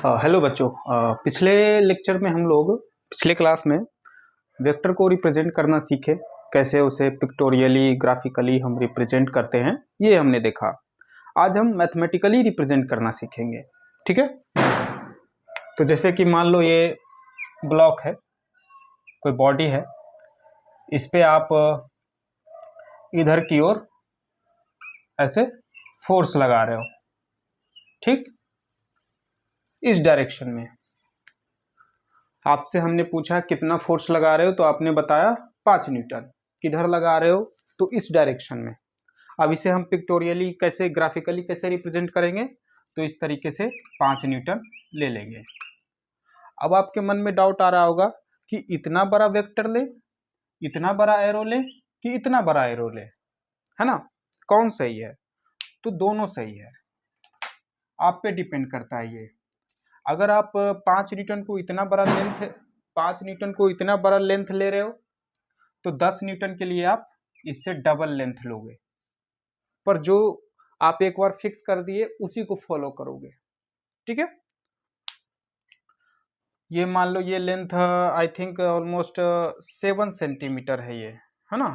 Hello बच्चों। पिछले lecture में हम लोग पिछले क्लास में वेक्टर को रिप्रेजेंट करना सीखे, कैसे उसे पिक्टोरियली ग्राफिकली हम रिप्रेजेंट करते हैं, ये हमने देखा। आज हम मैथमेटिकली रिप्रेजेंट करना सीखेंगे। ठीक है, तो जैसे कि मान लो ये ब्लॉक है, कोई बॉडी है, इस पे आप इधर की ओर ऐसे फोर्स लगा रहे हो, ठीक, इस डायरेक्शन में। आपसे हमने पूछा कितना फोर्स लगा रहे हो, तो आपने बताया 5 न्यूटन। किधर लगा रहे हो, तो इस डायरेक्शन में। अब इसे हम पिक्टोरियली कैसे, ग्राफिकली कैसे रिप्रेजेंट करेंगे, तो इस तरीके से 5 न्यूटन ले लेंगे। अब आपके मन में डाउट आ रहा होगा कि इतना बड़ा वेक्टर ले, इतना बड़ा एरो ले, कि इतना बड़ा एरो ले, है ना, कौन सही है? तो दोनों सही है, आप पे डिपेंड करता है ये। अगर आप 5 न्यूटन को इतना बड़ा लेंथ 5 न्यूटन को इतना बड़ा लेंथ ले रहे हो, तो 10 न्यूटन के लिए आप इससे डबल लेंथ लोगे। पर जो आप एक बार फिक्स कर दिए उसी को फॉलो करोगे। ठीक है, ये मान लो ये length I think almost 7 centimetre है ये, है ना,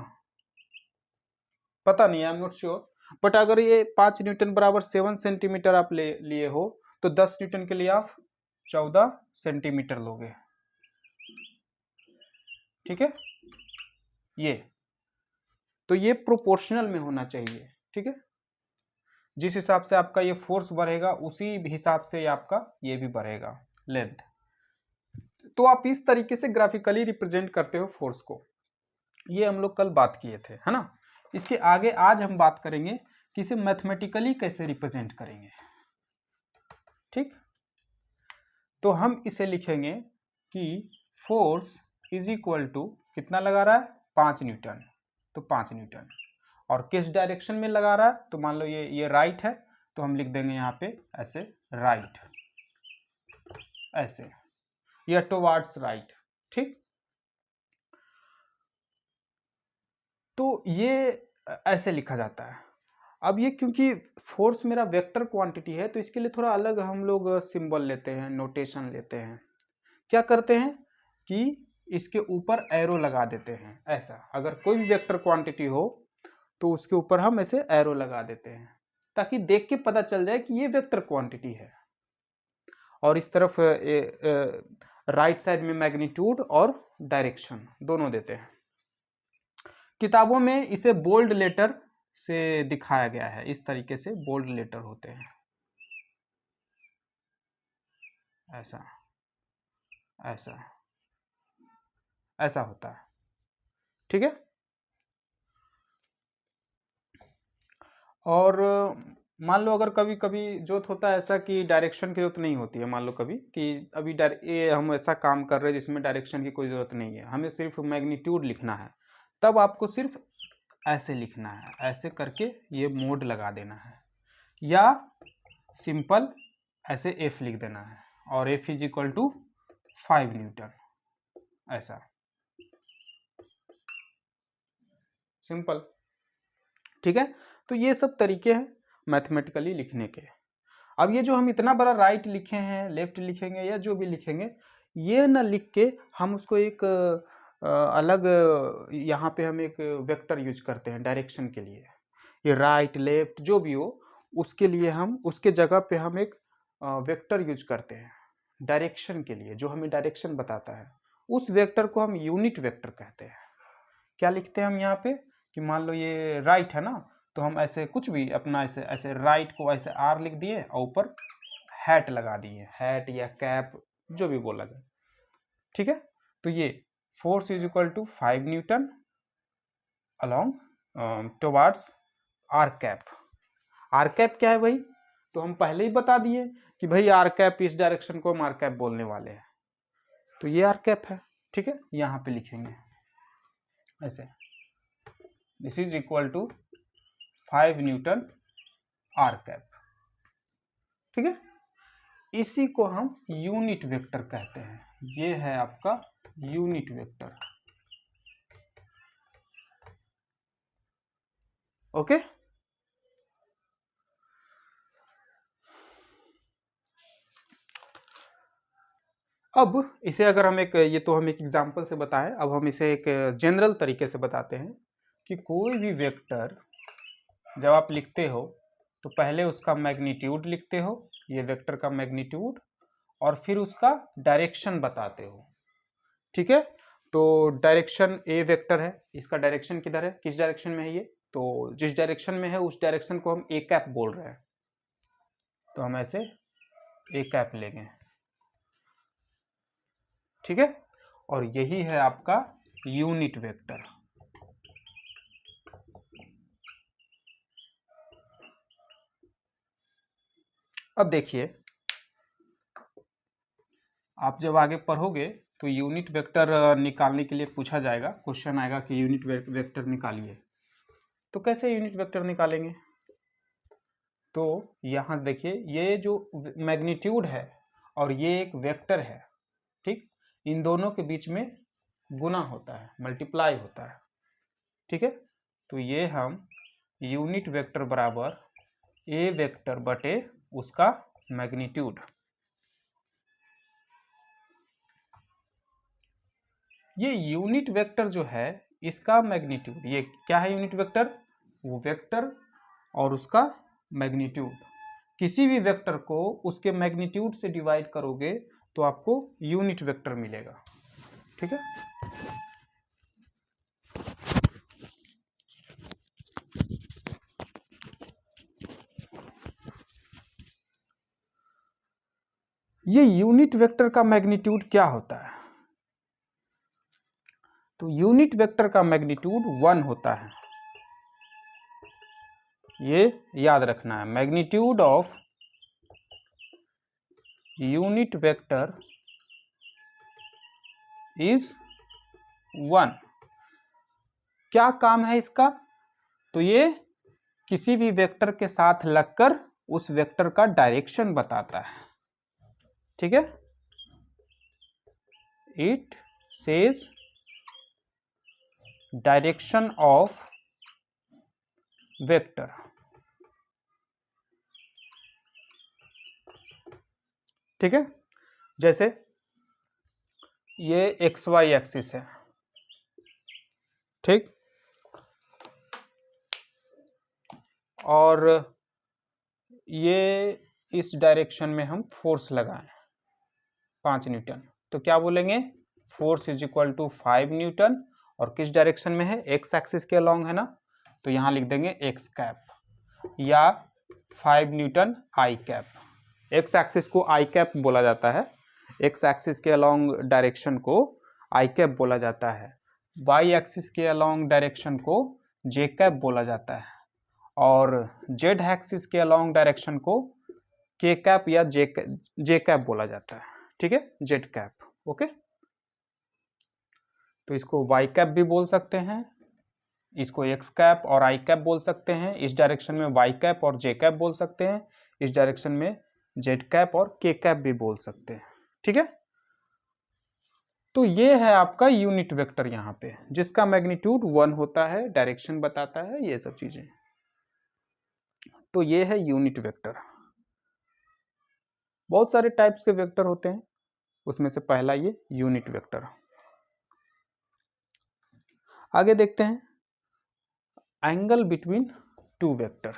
पता नहीं, I am not sure. But अगर ये 5 न्यूटन बराबर 7 सेंटीमीटर आप लिए हो, तो 10 न्यूटन के लिए आप 14 सेंटीमीटर लोगे। ठीक है, ये तो ये प्रोपोर्शनल में होना चाहिए। ठीक है, जिस हिसाब से आपका ये फोर्स बढ़ेगा उसी हिसाब से आपका ये भी बढ़ेगा लेंथ। तो आप इस तरीके से ग्राफिकली रिप्रेजेंट करते हो फोर्स को। ये हम लोग कल बात किए थे, है ना। इसके आगे आज हम बात करेंगे कि इसे मैथमेटिकली कैसे रिप्रेजेंट करेंगे। ठीक, तो हम इसे लिखेंगे कि फोर्स इज इक्वल टू, कितना लगा रहा है, 5 न्यूटन, तो 5 न्यूटन। और किस डायरेक्शन में लगा रहा है, तो मान लो ये राइट है, तो हम लिख देंगे यहाँ पे ऐसे राइट, ऐसे, या टुवर्ड्स राइट। ठीक, तो ये ऐसे लिखा जाता है। अब ये क्योंकि फोर्स मेरा वेक्टर क्वांटिटी है, तो इसके लिए थोड़ा अलग हम लोग सिंबल लेते हैं, नोटेशन लेते हैं। क्या करते हैं कि इसके ऊपर एरो लगा देते हैं, ऐसा। अगर कोई भी वेक्टर क्वांटिटी हो तो उसके ऊपर हम ऐसे एरो लगा देते हैं, ताकि देख के पता चल जाए कि ये वेक्टर क्वांटिटी है। और इस तरफ राइट साइड में मैग्नीट्यूड और डायरेक्शन दोनों देते हैं। किताबों में इसे बोल्ड लेटर से दिखाया गया है, इस तरीके से बोल्ड लेटर होते हैं, ऐसा ऐसा ऐसा होता है। ठीक है, और मान लो अगर कभी कभी जरूरत होता है ऐसा कि डायरेक्शन की जरूरत नहीं होती है, मान लो कभी कि अभी ये हम ऐसा काम कर रहे हैं जिसमें डायरेक्शन की कोई जरूरत नहीं है, हमें सिर्फ मैग्नीट्यूड लिखना है, तब आपको सिर्फ ऐसे लिखना है, ऐसे करके ये मोड लगा देना है, या सिंपल ऐसे F लिख देना है, और F is equal to 5 newton, ऐसा सिंपल। ठीक है, तो ये सब तरीके हैं मैथमेटिकली लिखने के। अब ये जो हम इतना बड़ा राइट लिखे हैं, लेफ्ट लिखेंगे या जो भी लिखेंगे, ये ना लिख के हम उसको एक अलग, यहाँ पे हम एक वेक्टर यूज करते हैं डायरेक्शन के लिए। ये राइट लेफ्ट जो भी हो, उसके लिए हम उसके जगह पे हम एक वेक्टर यूज करते हैं डायरेक्शन के लिए, जो हमें डायरेक्शन बताता है। उस वेक्टर को हम यूनिट वेक्टर कहते हैं। क्या लिखते हैं हम यहाँ पे कि मान लो ये राइट है ना, तो हम ऐसे कुछ भी अपना ऐसे ऐसे राइट को ऐसे R लिख दिए और ऊपर हैट लगा दिए, हैट या कैप जो भी बोला जाए। ठीक है, तो ये force is equal to 5 newton along towards r cap. R cap क्या है भाई, तो हम पहले ही बता दिए कि भाई आर कैप, इस डायरेक्शन को हम आर कैप बोलने वाले हैं, तो ये आर कैप है। ठीक है, यहाँ पे लिखेंगे ऐसे, this is equal to 5 newton r cap. ठीक है, इसी को हम यूनिट वेक्टर कहते हैं। ये है आपका यूनिट वेक्टर। ओके, अब इसे अगर हम एक एग्जाम्पल से बताएं, अब हम इसे एक जनरल तरीके से बताते हैं कि कोई भी वेक्टर जब आप लिखते हो तो पहले उसका मैग्नीट्यूड लिखते हो, ये वेक्टर का मैग्नीट्यूड, और फिर उसका डायरेक्शन बताते हो। ठीक है, तो डायरेक्शन ए वेक्टर है, इसका डायरेक्शन किधर है, किस डायरेक्शन में है ये, तो जिस डायरेक्शन में है उस डायरेक्शन को हम ए कैप बोल रहे हैं, तो हम ऐसे ए कैप लेंगे। ठीक है, और यही है आपका यूनिट वेक्टर। अब देखिए, आप जब आगे पढ़ोगे तो यूनिट वेक्टर निकालने के लिए पूछा जाएगा, क्वेश्चन आएगा कि यूनिट वेक्टर निकालिए। तो कैसे यूनिट वेक्टर निकालेंगे, तो यहाँ देखिए, ये जो मैग्नीट्यूड है और ये एक वेक्टर है, ठीक, इन दोनों के बीच में गुना होता है, मल्टीप्लाई होता है। ठीक है, तो ये हम यूनिट वेक्टर बराबर ए वेक्टर बटे उसका मैग्नीट्यूड, ये यूनिट वेक्टर जो है इसका मैग्नीट्यूड, ये क्या है यूनिट वेक्टर, वो वेक्टर और उसका मैग्नीट्यूड। किसी भी वेक्टर को उसके मैग्नीट्यूड से डिवाइड करोगे तो आपको यूनिट वेक्टर मिलेगा। ठीक है, ये यूनिट वेक्टर का मैग्नीट्यूड क्या होता है, तो यूनिट वेक्टर का मैग्नीट्यूड 1 होता है, ये याद रखना है, magnitude of unit vector is 1। क्या काम है इसका, तो ये किसी भी वेक्टर के साथ लगकर उस वेक्टर का डायरेक्शन बताता है। ठीक है, it says direction of vector. ठीक है, जैसे ये एक्स वाई एक्सिस है, ठीक, और ये इस डायरेक्शन में हम फोर्स लगाएं 5 न्यूटन, तो क्या बोलेंगे, force is equal to 5 newton, और किस डायरेक्शन में है, एक्स एक्सिस के अलॉन्ग है ना, तो यहां लिख देंगे एक्स कैप या 5 न्यूटन आई कैप। एक्स एक्सिस को आई कैप बोला जाता है, एक्स एक्सिस के अलॉन्ग डायरेक्शन को आई कैप बोला जाता है, वाई एक्सिस के अलॉन्ग डायरेक्शन को जे कैप बोला जाता है, और जेड एक्सिस के अलॉन्ग डायरेक्शन को के कैप या जे कैप बोला जाता है। ठीक है, जेड कैप, ओके, तो इसको वाई कैप भी बोल सकते हैं, इसको एक्स कैप और आई कैप बोल सकते हैं, इस डायरेक्शन में वाई कैप और जे कैप बोल सकते हैं, इस डायरेक्शन में जेड कैप और के कैप भी बोल सकते हैं। ठीक है, तो ये है आपका यूनिट वेक्टर यहाँ पे, जिसका मैग्नीट्यूड 1 होता है, डायरेक्शन बताता है, ये सब चीजें, तो ये है यूनिट वेक्टर। बहुत सारे टाइप्स के वेक्टर होते हैं, उसमें से पहला ये यूनिट वेक्टर। आगे देखते हैं, एंगल बिटवीन टू वेक्टर।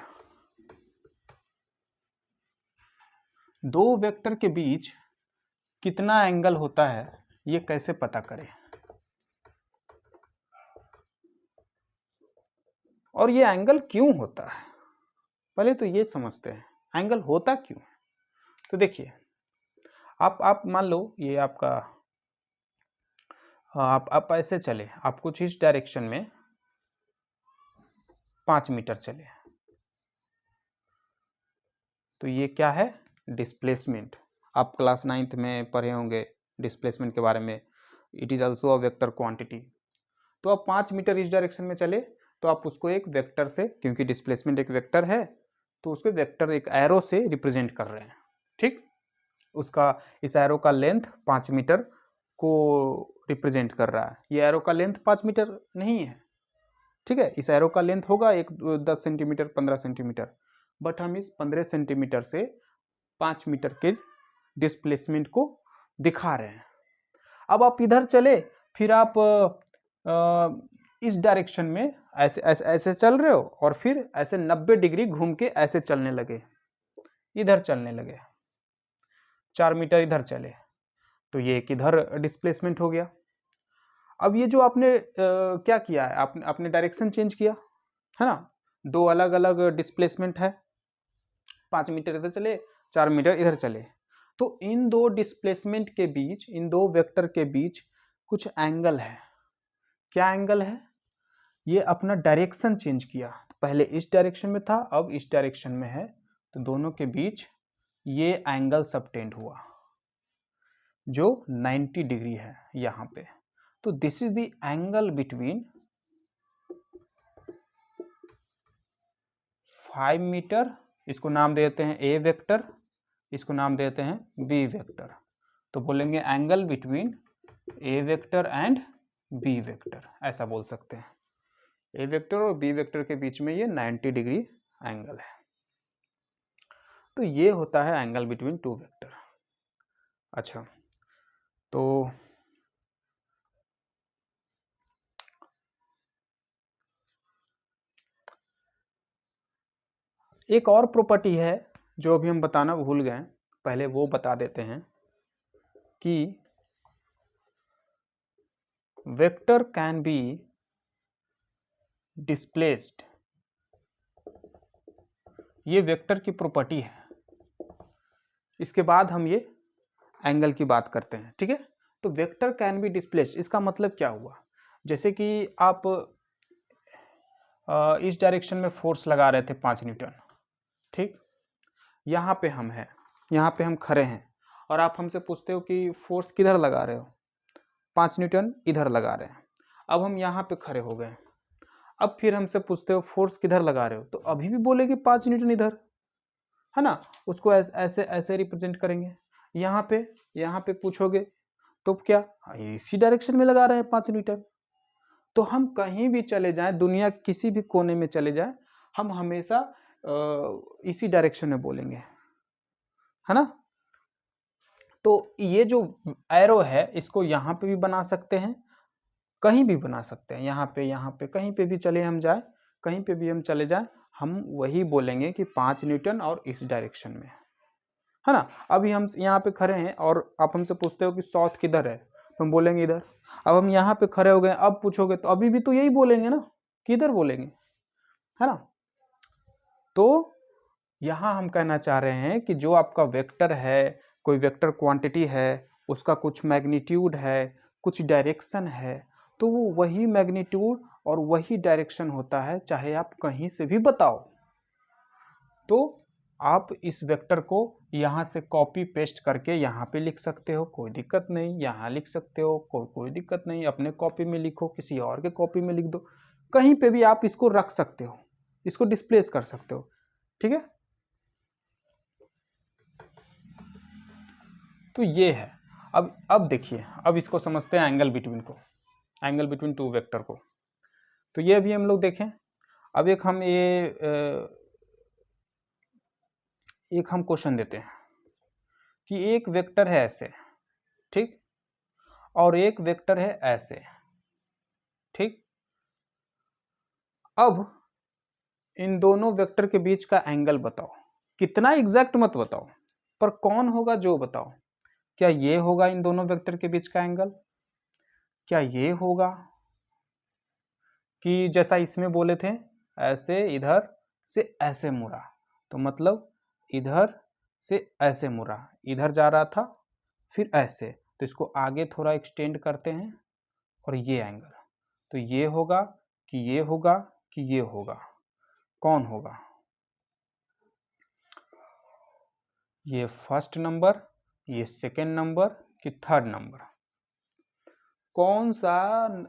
दो वेक्टर के बीच कितना एंगल होता है, ये कैसे पता करें, और ये एंगल क्यों होता है, पहले तो ये समझते हैं एंगल होता क्यों है। तो देखिए, आप मान लो ये आपका, आप ऐसे चले, आप कुछ इस डायरेक्शन में 5 मीटर चले, तो ये क्या है, डिस्प्लेसमेंट। आप क्लास 9th में पढ़े होंगे डिस्प्लेसमेंट के बारे में, it is also a vector quantity. तो आप 5 मीटर इस डायरेक्शन में चले, तो आप उसको एक वेक्टर से, क्योंकि डिस्प्लेसमेंट एक वेक्टर है, तो उसको वेक्टर एक एरो से रिप्रेजेंट कर रहे हैं। ठीक, उसका इस एरो का लेंथ 5 मीटर को रिप्रेजेंट कर रहा है, ये एरो का लेंथ 5 मीटर नहीं है। ठीक है, इस एरो का लेंथ होगा एक 10 सेंटीमीटर 15 सेंटीमीटर, बट हम इस 15 सेंटीमीटर से 5 मीटर के डिस्प्लेसमेंट को दिखा रहे हैं। अब आप इधर चले, फिर आप इस डायरेक्शन में ऐसे ऐसे ऐसे चल रहे हो और फिर ऐसे 90 डिग्री घूम के ऐसे चलने लगे, इधर चलने लगे, 4 मीटर इधर चले, तो ये किधर डिस्प्लेसमेंट हो गया। अब ये जो आपने क्या किया है, आपने डायरेक्शन चेंज किया है ना, दो अलग अलग डिस्प्लेसमेंट है, 5 मीटर इधर चले, 4 मीटर इधर चले, तो इन दो डिस्प्लेसमेंट के बीच, इन दो वेक्टर के बीच कुछ एंगल है। क्या एंगल है? ये अपना डायरेक्शन चेंज किया, पहले इस डायरेक्शन में था, अब इस डायरेक्शन में है, तो दोनों के बीच ये एंगल सबटेंड हुआ जो 90 डिग्री है यहां पे। तो this is the angle between 5 metre, इसको नाम देते हैं ए वेक्टर, इसको नाम देते हैं बी वेक्टर। तो बोलेंगे angle between A vector and B vector, ऐसा बोल सकते हैं। ए वेक्टर और बी वेक्टर के बीच में ये 90 डिग्री एंगल है। तो ये होता है एंगल बिटवीन टू वेक्टर। अच्छा, तो एक और प्रॉपर्टी है जो अभी हम बताना भूल गए, पहले वो बता देते हैं कि वेक्टर कैन बी डिस्प्लेस्ड, ये वेक्टर की प्रॉपर्टी है। इसके बाद हम ये एंगल की बात करते हैं, ठीक है। तो वेक्टर कैन बी डिस्प्लेस्ड, इसका मतलब क्या हुआ, जैसे कि आप इस डायरेक्शन में फोर्स लगा रहे थे 5 न्यूटन, ठीक, यहाँ पे हम हैं, यहाँ पे हम खड़े हैं, और आप हमसे पूछते हो कि फोर्स किधर लगा रहे हो, 5 न्यूटन इधर लगा रहे हैं। अब हम यहाँ पे खड़े हो गए, अब फिर हमसे पूछते हो फोर्स किधर लगा रहे हो, तो अभी भी बोलेंगे 5 न्यूटन इधर, है ना, उसको ऐसे ऐसे रिप्रेजेंट करेंगे। यहाँ पे पूछोगे तो क्या, इसी डायरेक्शन में लगा रहे हैं 5 न्यूटन। तो हम कहीं भी चले जाएं, दुनिया के किसी भी कोने में चले जाएं, हम हमेशा इसी डायरेक्शन में बोलेंगे, है ना। तो ये जो एरो है इसको यहाँ पे भी बना सकते हैं, कहीं भी बना सकते हैं, यहाँ पे कहीं पे भी चले हम जाए, कहीं पे भी हम चले जाए, हम वही बोलेंगे कि 5 न्यूटन और इस डायरेक्शन में, है ना। अभी हम यहाँ पे खड़े हैं और आप हमसे पूछते हो कि साउथ किधर है, तो हम बोलेंगे इधर। अब हम यहाँ पे खड़े हो गए, अब पूछोगे तो अभी भी तो यही बोलेंगे ना, किधर बोलेंगे, है ना। तो यहाँ हम कहना चाह रहे हैं कि जो आपका वेक्टर है, कोई वेक्टर क्वांटिटी है, उसका कुछ मैग्नीट्यूड है, कुछ डायरेक्शन है, तो वो वही मैग्नीट्यूड और वही डायरेक्शन होता है, चाहे आप कहीं से भी बताओ। तो आप इस वेक्टर को यहाँ से कॉपी पेस्ट करके यहाँ पे लिख सकते हो, कोई दिक्कत नहीं, यहाँ लिख सकते हो, कोई दिक्कत नहीं, अपने कॉपी में लिखो, किसी और के कॉपी में लिख दो, कहीं पे भी आप इसको रख सकते हो, इसको डिस्प्लेस कर सकते हो, ठीक है। तो ये है। अब देखिए, अब इसको समझते हैं एंगल बिटवीन को, एंगल बिटवीन टू वेक्टर को। तो ये अभी हम लोग देखें। अब एक हम क्वेश्चन देते हैं कि एक वेक्टर है ऐसे, ठीक, और एक वेक्टर है ऐसे, ठीक। अब इन दोनों वेक्टर के बीच का एंगल बताओ, कितना एग्जैक्ट मत बताओ, पर कौन होगा जो बताओ। क्या ये होगा इन दोनों वेक्टर के बीच का एंगल, क्या ये होगा कि जैसा इसमें बोले थे ऐसे इधर से ऐसे मुड़ा, तो मतलब इधर से ऐसे मुड़ा, इधर जा रहा था, फिर ऐसे, तो इसको आगे थोड़ा एक्सटेंड करते हैं और ये एंगल, तो ये होगा कि ये होगा कि ये होगा, कौन होगा, ये फर्स्ट नंबर, ये सेकेंड नंबर कि थर्ड नंबर, कौन सा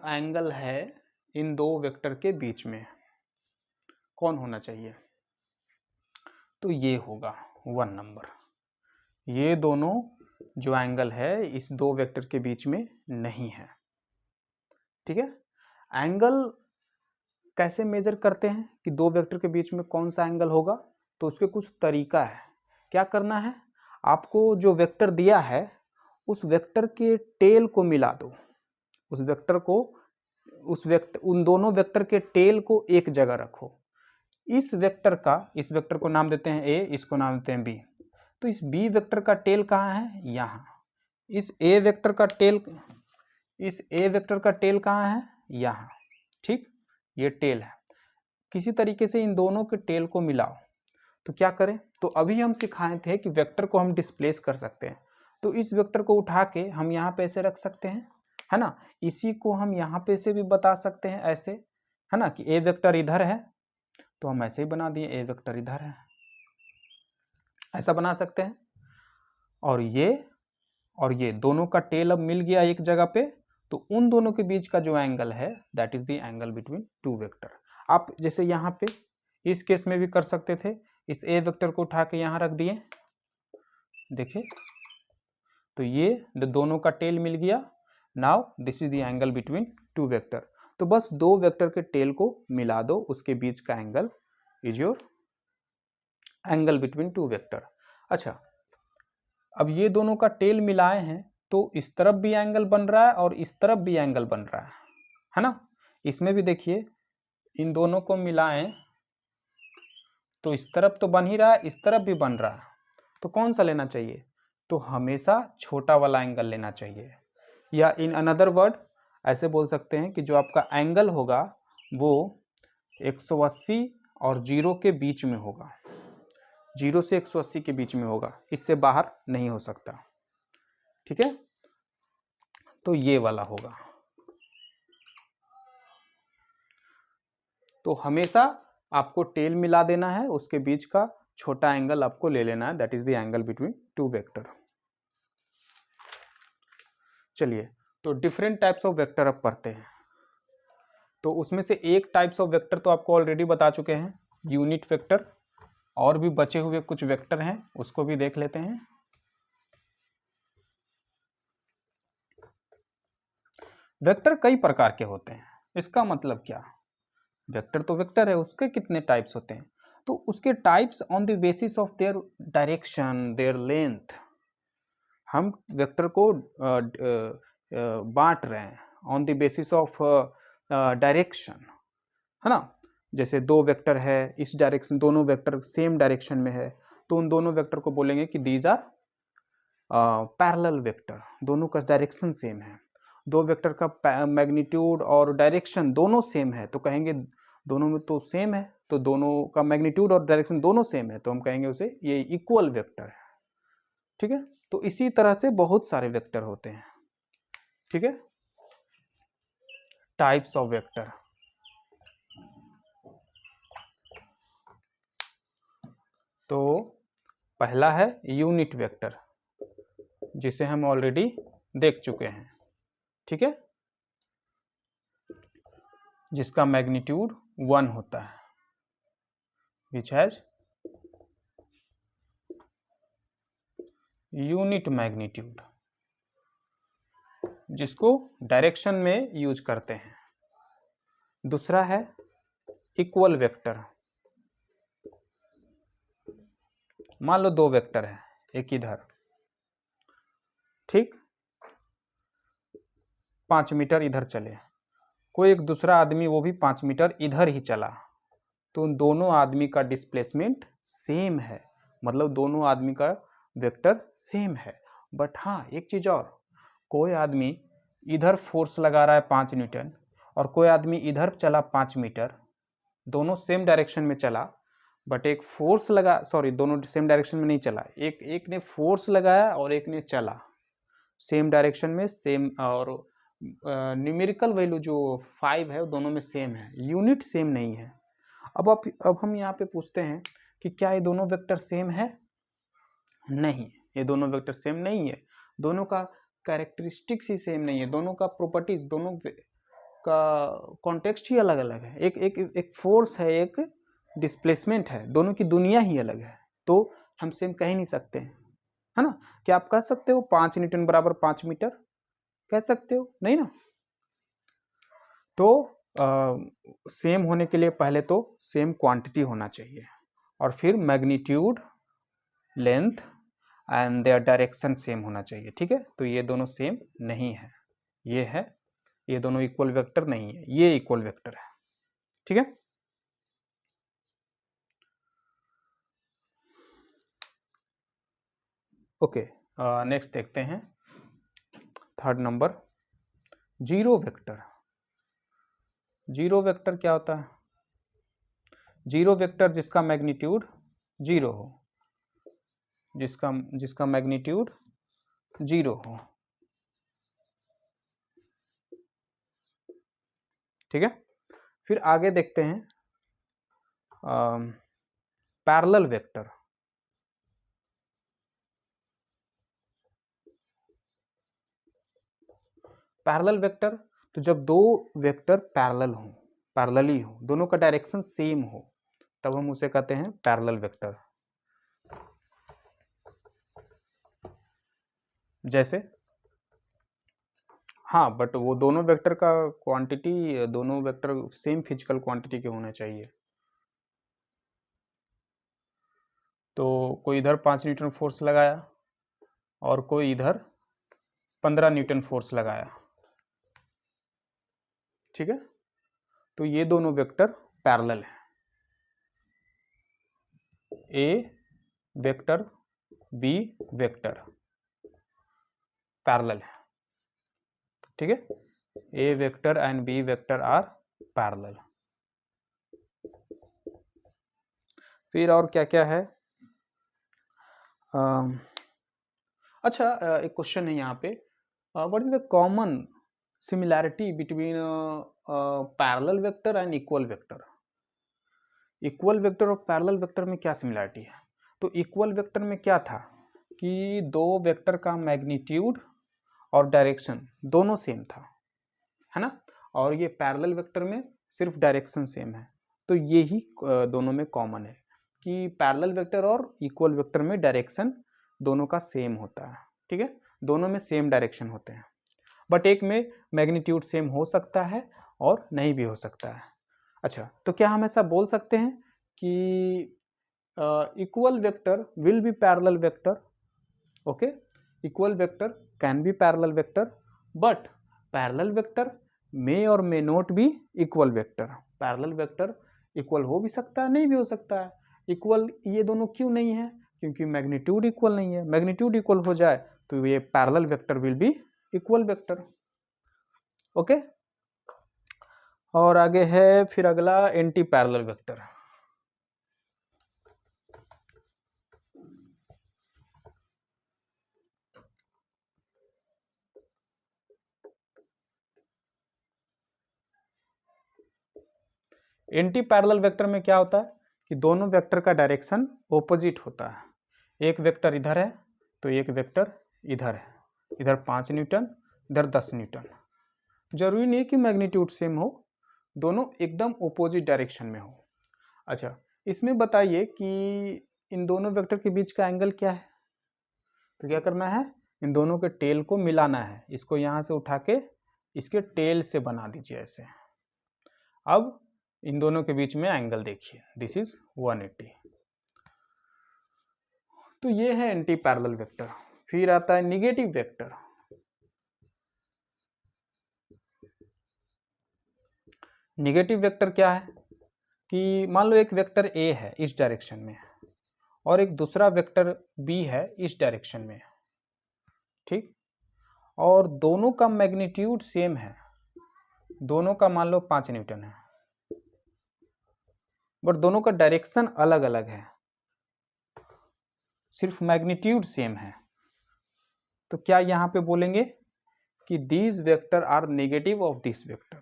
एंगल है इन दो वेक्टर के बीच में, कौन होना चाहिए। तो ये होगा 1 नंबर। ये दोनों जो एंगल है इस दो वेक्टर के बीच में नहीं है, ठीक है। एंगल कैसे मेजर करते हैं कि दो वेक्टर के बीच में कौन सा एंगल होगा, तो उसके कुछ तरीका है। क्या करना है, आपको जो वेक्टर दिया है उस वेक्टर के टेल को मिला दो, उस वेक्टर को उन दोनों वेक्टर के टेल को एक जगह रखो। इस वेक्टर को नाम देते हैं ए, इसको नाम देते हैं बी। तो इस बी वेक्टर का टेल कहाँ है? यहाँ। इस ए वेक्टर का टेल कहाँ है? यहाँ। ठीक, ये टेल है। किसी तरीके से इन दोनों के टेल को मिलाओ। तो क्या करें? तो अभी हम सिखाए थे कि वेक्टर को हम डिस्प्लेस कर सकते हैं। तो इस वेक्टर को उठा के हम यहाँ पे ऐसे रख सकते हैं, है ना। इसी को हम यहाँ पे से भी बता सकते हैं ऐसे, है ना, कि ए वेक्टर इधर है तो हम ऐसे ही बना दिए, ए वेक्टर इधर है, ऐसा बना सकते हैं। और ये दोनों का टेल अब मिल गया एक जगह पे, तो उन दोनों के बीच का जो एंगल है that is the angle between two vector. आप जैसे यहाँ पे इस केस में भी कर सकते थे, इस ए वेक्टर को उठा के यहाँ रख दिए, देखिए, तो ये दोनों का टेल मिल गया। Now this is the angle between two vector. तो बस दो वेक्टर के टेल को मिला दो, उसके बीच का angle is your angle between two vector. अच्छा, अब ये दोनों का टेल मिलाए हैं तो इस तरफ भी एंगल बन रहा है और इस तरफ भी एंगल बन रहा है ना। इसमें भी देखिए, इन दोनों को मिलाएं तो इस तरफ तो बन ही रहा है, इस तरफ भी बन रहा है। तो कौन सा लेना चाहिए? तो हमेशा छोटा वाला एंगल लेना चाहिए, या इन अनदर वर्ड ऐसे बोल सकते हैं कि जो आपका एंगल होगा वो 180 और 0 के बीच में होगा, 0 से 180 के बीच में होगा, इससे बाहर नहीं हो सकता। ठीक है, तो ये वाला होगा। तो हमेशा आपको टेल मिला देना है, उसके बीच का छोटा एंगल आपको ले लेना है, that is the angle between two vector. चलिए, तो डिफरेंट टाइप्स ऑफ वेक्टर अब पढ़ते हैं। तो उसमें से एक टाइप्स ऑफ वेक्टर तो आपको ऑलरेडी बता चुके हैं, यूनिट वेक्टर। और भी बचे हुए कुछ वेक्टर हैं, उसको भी देख लेते हैं। वेक्टर कई प्रकार के होते हैं, इसका मतलब क्या? वेक्टर तो वेक्टर है, उसके कितने टाइप्स होते हैं? तो उसके types on the basis of their direction, there length. हम वेक्टर को बांट रहे हैं on the basis of direction, है ना। जैसे दो वेक्टर है, इस डायरेक्शन, दोनों वेक्टर सेम डायरेक्शन में है, तो उन दोनों वेक्टर को बोलेंगे कि दीज आर पैरेलल वेक्टर, दोनों का डायरेक्शन सेम है। दो वेक्टर का मैग्नीट्यूड और डायरेक्शन दोनों सेम है, तो कहेंगे दोनों में तो सेम है, तो दोनों का मैग्नीट्यूड और डायरेक्शन दोनों सेम है, तो हम कहेंगे उसे ये इक्वल वेक्टर है। ठीक है, तो इसी तरह से बहुत सारे वेक्टर होते हैं। ठीक है, टाइप्स ऑफ वेक्टर। तो पहला है यूनिट वेक्टर, जिसे हम ऑलरेडी देख चुके हैं। ठीक है, जिसका मैग्नीट्यूड 1 होता है, विच हैज यूनिट मैग्नीट्यूड, जिसको डायरेक्शन में यूज करते हैं। दूसरा है इक्वल वेक्टर। मान लो दो वेक्टर है, एक इधर, ठीक, 5 मीटर इधर चले, कोई एक दूसरा आदमी वो भी 5 मीटर इधर ही चला, तो उन दोनों आदमी का डिस्प्लेसमेंट सेम है, मतलब दोनों आदमी का वेक्टर सेम है। बट हाँ, एक चीज और, कोई आदमी इधर फोर्स लगा रहा है 5 न्यूटन और कोई आदमी इधर चला 5 मीटर, दोनों सेम डायरेक्शन में चला, बट एक फोर्स लगा, सॉरी, दोनों सेम डायरेक्शन में नहीं चला, एक ने फोर्स लगाया और एक ने चला सेम डायरेक्शन में, सेम, और न्यूमेरिकल वैल्यू जो 5 है दोनों में सेम है, यूनिट सेम नहीं है। अब हम यहाँ पे पूछते हैं कि क्या ये दोनों वेक्टर सेम है? नहीं, ये दोनों वेक्टर सेम नहीं है, दोनों का कैरेक्टरिस्टिक्स ही सेम नहीं है, दोनों का प्रॉपर्टीज, दोनों का कॉन्टेक्स्ट ही अलग अलग है। एक फोर्स है, एक डिस्प्लेसमेंट है, दोनों की दुनिया ही अलग है, तो हम सेम कह ही नहीं सकते हैं, है ना। क्या आप कह सकते हो 5 न्यूटन बराबर 5 मीटर? कह सकते हो? नहीं ना। तो सेम होने के लिए पहले तो सेम क्वांटिटी होना चाहिए, और फिर magnitude, length and their direction same होना चाहिए, ठीक है। तो ये दोनों सेम नहीं है, ये है, ये दोनों इक्वल वेक्टर नहीं है, ये इक्वल वेक्टर है, ठीक है। ओके, नेक्स्ट देखते हैं third number, zero vector. Zero vector क्या होता है? जीरो वेक्टर जिसका मैग्नीट्यूड जीरो हो, जिसका मैग्नीट्यूड जीरो हो, ठीक है। फिर आगे देखते हैं पैरेलल वेक्टर। पैरेलल वेक्टर, तो जब दो वेक्टर पैरेलल हो, पैरेलली हो, दोनों का डायरेक्शन सेम हो, तब हम उसे कहते हैं पैरेलल वेक्टर। जैसे हाँ, बट वो दोनों वेक्टर का क्वांटिटी, दोनों वेक्टर सेम फिजिकल क्वांटिटी के होने चाहिए। तो कोई इधर 5 न्यूटन फोर्स लगाया और कोई इधर 15 न्यूटन फोर्स लगाया, ठीक है। तो ये दोनों वेक्टर पैरेलल हैं, A vector B vector parallel है, ठीक है। A vector and B vector are parallel. फिर और क्या क्या है? अच्छा, एक क्वेश्चन है यहाँ पे, what is the common similarity between parallel vector and equal vector? Equal vector और पैरेलल वेक्टर में क्या सिमिलैरिटी है? तो इक्वल वेक्टर में क्या था कि दो वेक्टर का मैग्नीट्यूड और डायरेक्शन दोनों सेम था, है ना। और ये पैरेलल वेक्टर में सिर्फ डायरेक्शन सेम है। तो ये ही दोनों में कॉमन है कि पैरेलल वेक्टर और इक्वल वेक्टर में डायरेक्शन दोनों का सेम होता है, ठीक है। दोनों में सेम डायरेक्शन होते हैं, बट एक में मैग्नीट्यूड सेम हो सकता है और नहीं भी हो सकता है। अच्छा, तो क्या हम ऐसा बोल सकते हैं कि equal vector will be parallel vector? Okay, equal vector can be parallel vector, but parallel vector may or may not be equal vector. Parallel vector equal हो भी सकता है, नहीं भी हो सकता है। इक्वल ये दोनों क्यों नहीं है? क्योंकि मैग्नीट्यूड इक्वल नहीं है। मैग्नीट्यूड इक्वल हो जाए तो ये parallel vector will B equal vector, okay. और आगे है फिर अगला anti parallel vector. Anti parallel vector में क्या होता है कि दोनों वेक्टर का डायरेक्शन ऑपोजिट होता है। एक वेक्टर इधर है तो एक वेक्टर इधर है, इधर 5 न्यूटन, इधर 10 न्यूटन। जरूरी नहीं कि मैग्नीट्यूड सेम हो, दोनों एकदम ऑपोजिट डायरेक्शन में हो। अच्छा, इसमें बताइए कि इन दोनों वेक्टर के बीच का एंगल क्या है? तो क्या करना है, इन दोनों के टेल को मिलाना है। इसको यहाँ से उठा के इसके टेल से बना दीजिए ऐसे। अब इन दोनों के बीच में एंगल देखिए, दिस इज 180। तो ये है एंटी पैरेलल वेक्टर। फिर आता है निगेटिव वेक्टर। निगेटिव वेक्टर क्या है कि मान लो एक वेक्टर ए है इस डायरेक्शन में और एक दूसरा वेक्टर बी है इस डायरेक्शन में, ठीक। और दोनों का मैग्नीट्यूड सेम है, दोनों का मान लो 5 न्यूटन है, बट दोनों का डायरेक्शन अलग अलग है, सिर्फ मैग्नीट्यूड सेम है। तो क्या यहां पे बोलेंगे कि this vector are negative of this vector,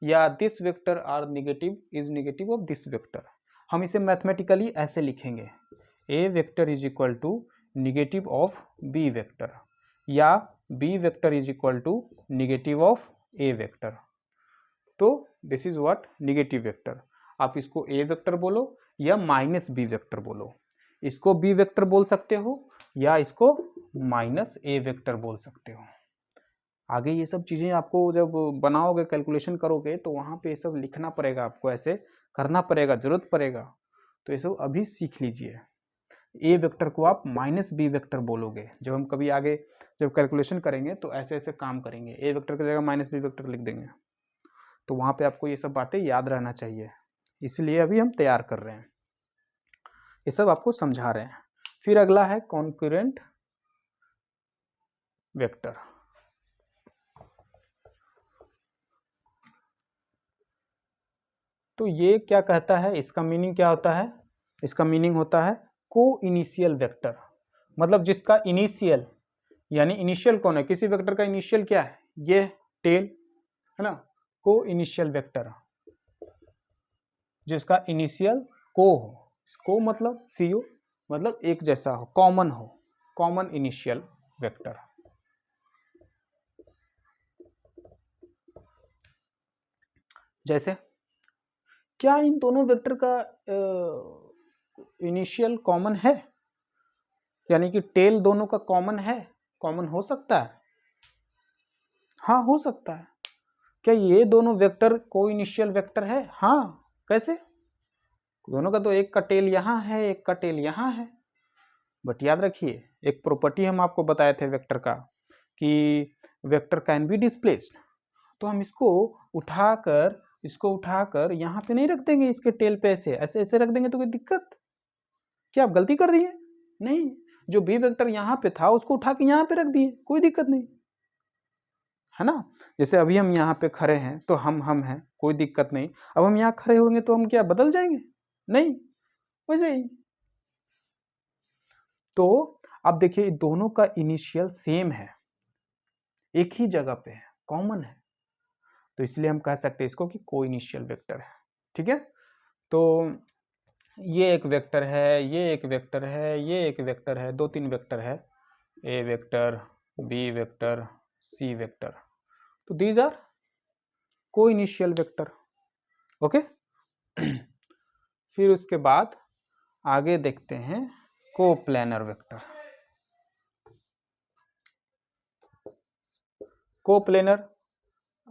या this vector are negative is negative of this vector? हम इसे मैथमेटिकली ऐसे लिखेंगे, A vector is equal to negative of B vector, या B vector is equal to negative of A vector. तो this is what negative vector. आप इसको ए vector बोलो या माइनस बी वेक्टर बोलो, इसको बी वेक्टर बोल सकते हो या इसको माइनस ए वेक्टर बोल सकते हो। आगे ये सब चीज़ें आपको जब बनाओगे, कैलकुलेशन करोगे, तो वहाँ पे ये सब लिखना पड़ेगा, आपको ऐसे करना पड़ेगा, जरूरत पड़ेगा। तो ये सब अभी सीख लीजिए। ए वेक्टर को आप माइनस बी वेक्टर बोलोगे। जब हम कभी आगे जब कैलकुलेशन करेंगे तो ऐसे ऐसे काम करेंगे, ए वेक्टर की जगह माइनस बी वेक्टर लिख देंगे। तो वहाँ पे आपको ये सब बातें याद रहना चाहिए, इसलिए अभी हम तैयार कर रहे हैं, ये सब आपको समझा रहे हैं। फिर अगला है कॉन्करेंट वेक्टर। तो ये क्या कहता है, इसका मीनिंग क्या होता है? इसका मीनिंग होता है को इनिशियल वेक्टर, मतलब जिसका इनिशियल, यानी इनिशियल कौन है, किसी वेक्टर का इनिशियल क्या है, ये टेल है ना, को इनिशियल वेक्टर, जिसका इनिशियल को हो, को मतलब सीओ मतलब एक जैसा हो, कॉमन हो, कॉमन इनिशियल वेक्टर। जैसे क्या इन दोनों वेक्टर का इनिशियल कॉमन है, यानी कि टेल दोनों का कॉमन है, कॉमन हो सकता है? हाँ हो सकता है। क्या ये दोनों वेक्टर को इनिशियल वेक्टर है? हाँ। कैसे? दोनों का तो एक का टेल यहाँ है, एक का टेल यहाँ है। बट याद रखिए एक प्रॉपर्टी हम आपको बताए थे वेक्टर का कि वेक्टर कैन बी डिस्प्लेस्ड, तो हम इसको उठाकर यहाँ पे नहीं रख देंगे, इसके टेल पे ऐसे ऐसे ऐसे रख देंगे तो कोई दिक्कत? क्या आप गलती कर दिए? नहीं, जो बी वेक्टर यहाँ पे था उसको उठा के यहाँ पे रख दिए, कोई दिक्कत नहीं है ना। जैसे अभी हम यहाँ पे खड़े हैं तो हम हैं, कोई दिक्कत नहीं। अब हम यहाँ खड़े होंगे तो हम क्या बदल जाएंगे? नहीं, वैसे ही। तो अब देखिए दोनों का इनिशियल सेम है, एक ही जगह पे है, कॉमन है, तो इसलिए हम कह सकते हैं इसको कि को इनिशियल वेक्टर है। ठीक है, तो ये एक वेक्टर है, ये एक वेक्टर है, ये एक वेक्टर है, दो तीन वेक्टर है, A vector, B vector, C vector, तो दीज आर को इनिशियल वेक्टर। ओके फिर उसके बाद आगे देखते हैं कोप्लेनर वेक्टर। कोप्लेनर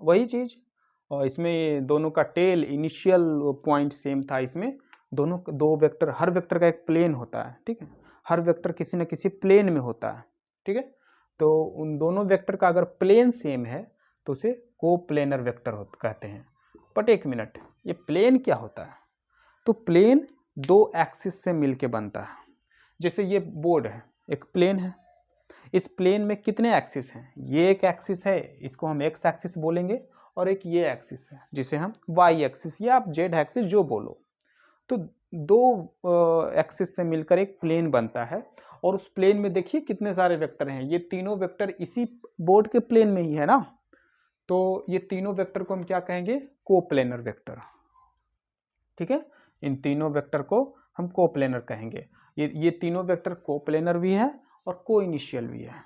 वही चीज, और इसमें ये दोनों का टेल इनिशियल पॉइंट सेम था। इसमें दोनों दो वेक्टर, हर वेक्टर का एक प्लेन होता है, ठीक है, हर वेक्टर किसी न किसी प्लेन में होता है, ठीक है। तो उन दोनों वेक्टर का अगर प्लेन सेम है तो उसे कोप्लेनर वेक्टर कहते हैं। बट एक मिनट, ये प्लेन क्या होता है? तो प्लेन दो एक्सिस से मिलके बनता है। जैसे ये बोर्ड है, एक प्लेन है, इस प्लेन में कितने एक्सिस हैं? ये एक एक्सिस है, इसको हम एक्स एक्सिस बोलेंगे, और एक ये एक्सिस है जिसे हम वाई एक्सिस या आप जेड एक्सिस जो बोलो। तो दो एक्सिस से मिलकर एक प्लेन बनता है, और उस प्लेन में देखिए कितने सारे वेक्टर हैं। ये तीनों वेक्टर इसी बोर्ड के प्लेन में ही है ना, तो ये तीनों वेक्टर को हम क्या कहेंगे? Coplanar vector. ठीक है, इन तीनों वेक्टर को हम कोप्लेनर कहेंगे। ये तीनों वेक्टर कोप्लेनर भी है और को इनिशियल भी है,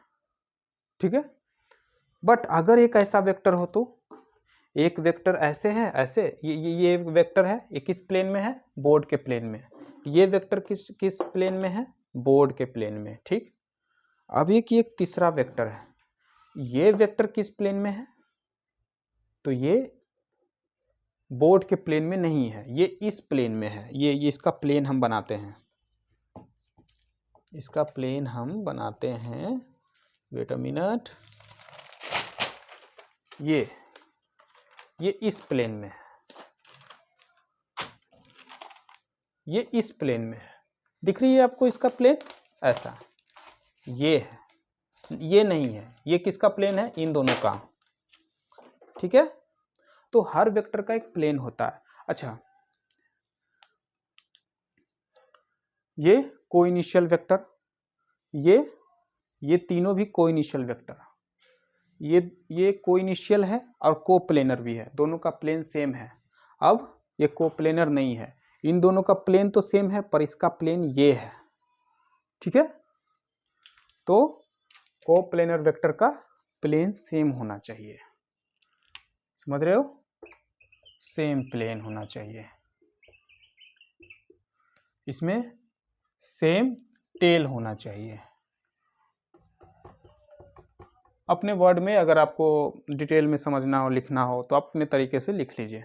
ठीक है। बट अगर एक ऐसा वेक्टर हो तो, एक वेक्टर ऐसे है, ऐसे ये वेक्टर है, ये किस प्लेन में है? बोर्ड के प्लेन में। ये वेक्टर किस प्लेन में है? बोर्ड के प्लेन में, ठीक। अब एक तीसरा वेक्टर है, ये वेक्टर किस प्लेन में है? तो ये बोर्ड के प्लेन में नहीं है, ये इस प्लेन में है। ये इसका प्लेन हम बनाते हैं, इसका प्लेन हम बनाते हैं, वेट अ मिनट, ये इस प्लेन में है, ये इस प्लेन में है। दिख रही है आपको इसका प्लेन? ऐसा ये है, ये नहीं है। ये किसका प्लेन है? इन दोनों का, ठीक है। तो हर वेक्टर का एक प्लेन होता है। अच्छा, ये कोइनिशियल वेक्टर, ये तीनों भी कोइनिशियल वेक्टर, ये कोइनिशियल है और कोप्लेनर भी है, दोनों का प्लेन सेम है। अब ये कोप्लेनर नहीं है, इन दोनों का प्लेन तो सेम है पर इसका प्लेन ये है, ठीक है। तो कोप्लेनर वेक्टर का प्लेन सेम होना चाहिए, समझ रहे हो? सेम प्लेन होना चाहिए, इसमें सेम टेल होना चाहिए। अपने वर्ड में अगर आपको डिटेल में समझना हो, लिखना हो, तो आप अपने तरीके से लिख लीजिए।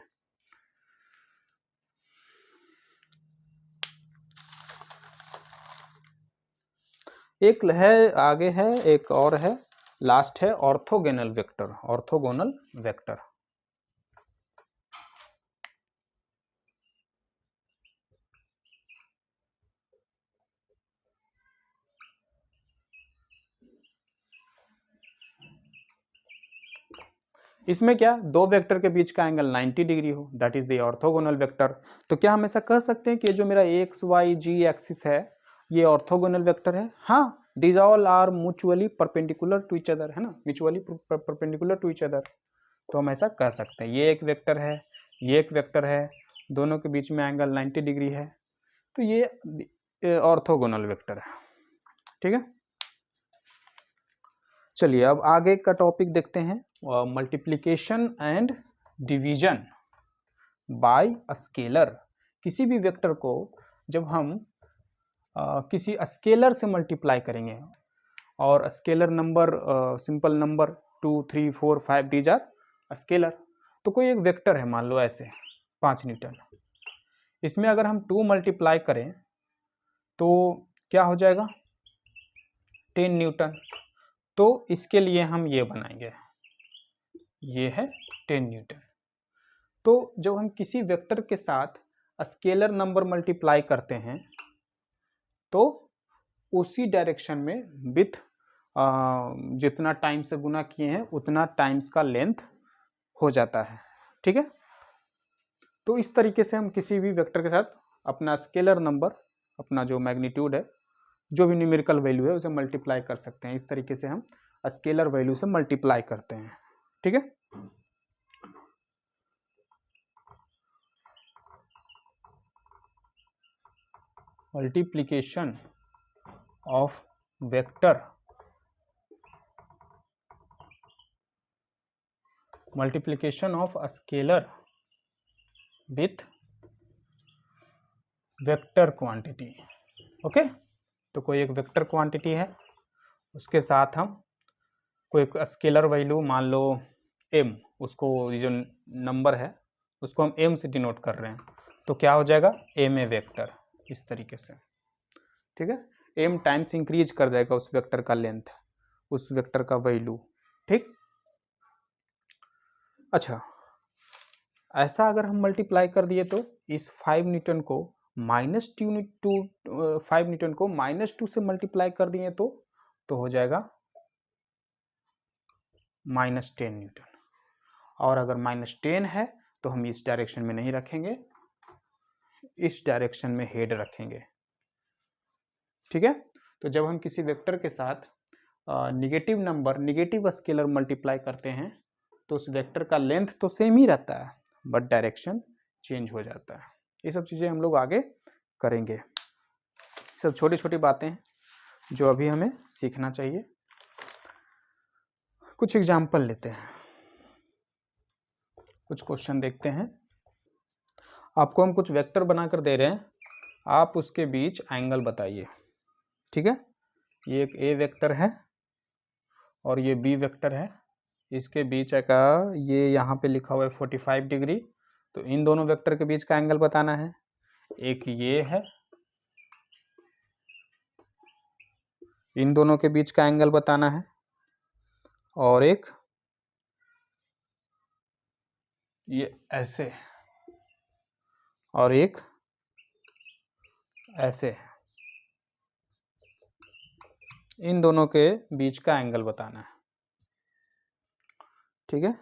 एक है, आगे है, एक और है, लास्ट है ऑर्थोगोनल वेक्टर। ऑर्थोगोनल वेक्टर इसमें क्या, दो वेक्टर के बीच का एंगल 90 डिग्री हो, that is the orthogonal vector. तो क्या हम ऐसा कह सकते हैं कि जो मेरा एक्स वाई जी एक्सिस है ये ऑर्थोगोनल वेक्टर है? हाँ, these all are mutually perpendicular to each other, है ना, mutually perpendicular to each other. तो हम ऐसा कह सकते हैं ये एक वेक्टर है, ये एक वेक्टर है, दोनों के बीच में एंगल 90 डिग्री है, तो ये ऑर्थोगोनल वेक्टर है। ठीक है, चलिए अब आगे का टॉपिक देखते हैं, multiplication and division bye scalar. किसी भी वेक्टर को जब हम किसी स्केलर से मल्टीप्लाई करेंगे, और scalar number simple number 2 3 4 5 these are scalar. तो कोई एक वेक्टर है, मान लो ऐसे 5 न्यूटन, इसमें अगर हम 2 मल्टीप्लाई करें तो क्या हो जाएगा, 10 न्यूटन। तो इसके लिए हम ये बनाएंगे, ये है 10 न्यूटन। तो जब हम किसी वेक्टर के साथ स्केलर नंबर मल्टीप्लाई करते हैं तो उसी डायरेक्शन में विथ जितना टाइम से गुना किए हैं उतना टाइम्स का लेंथ हो जाता है। ठीक है, तो इस तरीके से हम किसी भी वेक्टर के साथ अपना स्केलर नंबर, अपना जो मैग्नीट्यूड है, जो भी न्यूमेरिकल वैल्यू है उसे मल्टीप्लाई कर सकते हैं। इस तरीके से हम स्केलर वैल्यू से मल्टीप्लाई करते हैं। ठीक है, multiplication of vector, multiplication of scalar with vector quantity. Okay, तो कोई एक वेक्टर क्वांटिटी है, उसके साथ हम कोई स्केलर वैल्यू मान लो m, उसको जो नंबर है उसको हम m से डिनोट कर रहे हैं, तो क्या हो जाएगा m ए वेक्टर, इस तरीके से। ठीक है, m टाइम्स इंक्रीज कर जाएगा उस वेक्टर का लेंथ, उस वेक्टर का वैल्यू। ठीक, अच्छा, ऐसा अगर हम मल्टीप्लाई कर दिए तो इस 5 न्यूटन को -5 न्यूटन को -2 से मल्टीप्लाई कर दिए तो हो जाएगा -10 न्यूटन। और अगर -10 है तो हम इस डायरेक्शन में नहीं रखेंगे, इस डायरेक्शन में हेड रखेंगे। ठीक है, तो जब हम किसी वेक्टर के साथ negative number, negative scalar multiply करते हैं तो उस वेक्टर का लेंथ तो सेम ही रहता है बट डायरेक्शन चेंज हो जाता है। ये सब चीज़ें हम लोग आगे करेंगे। सब छोटी छोटी बातें हैं जो अभी हमें सीखना चाहिए। कुछ एग्जाम्पल लेते हैं, कुछ क्वेश्चन देखते हैं। आपको हम कुछ वेक्टर बनाकर दे रहे हैं, आप उसके बीच एंगल बताइए। ठीक है, ये एक ए वेक्टर है और ये बी वेक्टर है, इसके बीच का ये यहाँ पे लिखा हुआ है 45 डिग्री। तो इन दोनों वेक्टर के बीच का एंगल बताना है। एक ये है, इन दोनों के बीच का एंगल बताना है, और एक ये ऐसे और एक ऐसे, इन दोनों के बीच का एंगल बताना है। ठीक है,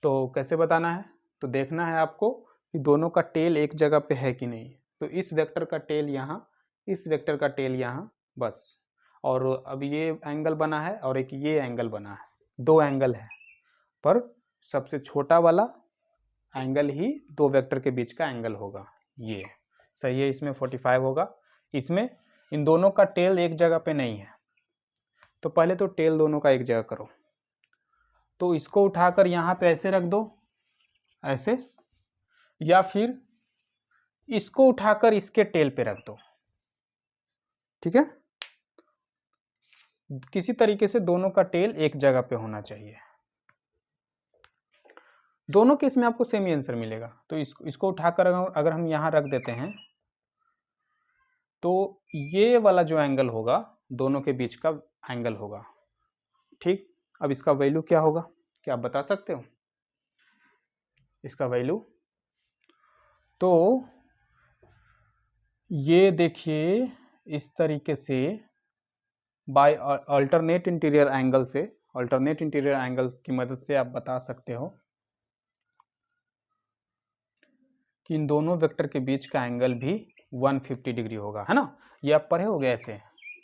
तो कैसे बताना है, तो देखना है आपको कि दोनों का टेल एक जगह पे है कि नहीं। तो इस वेक्टर का टेल यहाँ, इस वेक्टर का टेल यहाँ, बस। और अब ये एंगल बना है और एक ये एंगल बना है, दो एंगल है, पर सबसे छोटा वाला एंगल ही दो वेक्टर के बीच का एंगल होगा, ये सही है। इसमें 45 होगा। इसमें इन दोनों का टेल एक जगह पे नहीं है, तो पहले तो टेल दोनों का एक जगह करो। तो इसको उठाकर यहाँ पे ऐसे रख दो, ऐसे, या फिर इसको उठाकर इसके टेल पे रख दो। ठीक है, किसी तरीके से दोनों का टेल एक जगह पे होना चाहिए। दोनों केस में आपको सेम ही आंसर मिलेगा। तो इसको उठाकर अगर हम यहाँ रख देते हैं तो ये वाला जो एंगल होगा दोनों के बीच का एंगल होगा। ठीक, अब इसका वैल्यू क्या होगा, क्या आप बता सकते हो इसका वैल्यू? तो ये देखिए इस तरीके से बाय अल्टरनेट इंटीरियर एंगल से, अल्टरनेट इंटीरियर एंगल की मदद से आप बता सकते हो कि इन दोनों वेक्टर के बीच का एंगल भी 150 डिग्री होगा, है ना। ये आप पढ़े होगे ऐसे